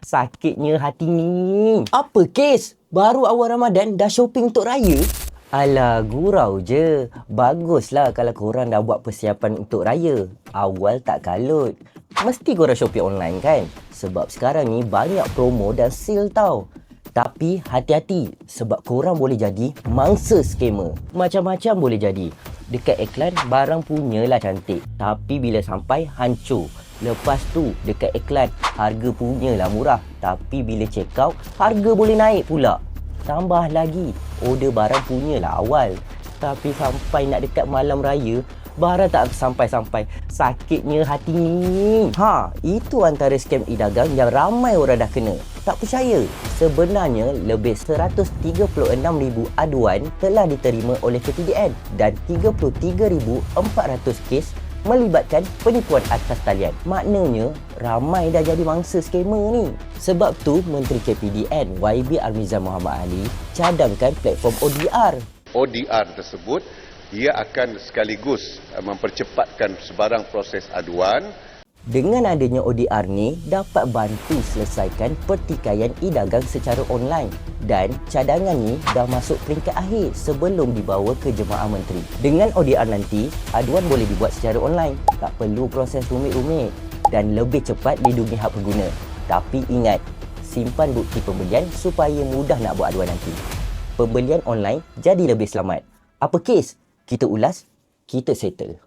sakitnya hati ni. Apa kes? Baru awal Ramadan dah shopping untuk raya? Alah, gurau je. Baguslah kalau korang dah buat persiapan untuk raya. Awal tak kalut. Mesti korang shopping online kan? Sebab sekarang ni banyak promo dan sale tau. Tapi hati-hati sebab korang boleh jadi mangsa skamer. Macam-macam boleh jadi. Dekat iklan barang punyalah cantik, tapi bila sampai hancur. Lepas tu dekat iklan harga punyalah murah, tapi bila check out harga boleh naik pula. Tambah lagi order barang punyalah awal, tapi sampai nak dekat malam raya barang tak sampai-sampai. Sakitnya hati ni. Itu antara scam e-dagang yang ramai orang dah kena. Tak percaya? Sebenarnya lebih 136,000 aduan telah diterima oleh KPDN dan 33,400 kes melibatkan penipuan atas talian. Maknanya ramai dah jadi mangsa skamer ni. Sebab tu Menteri KPDN YB Armizan Muhammad Ali cadangkan platform ODR. ODR tersebut ia akan sekaligus mempercepatkan sebarang proses aduan. Dengan adanya ODR ni dapat bantu selesaikan pertikaian e-dagang secara online dan cadangan ni dah masuk peringkat akhir sebelum dibawa ke Jemaah Menteri. Dengan ODR nanti, aduan boleh dibuat secara online. Tak perlu proses rumit-rumit dan lebih cepat lindungi hak pengguna. Tapi ingat, simpan bukti pembelian supaya mudah nak buat aduan nanti. Pembelian online jadi lebih selamat. Apa kes? Kita ulas, kita settle.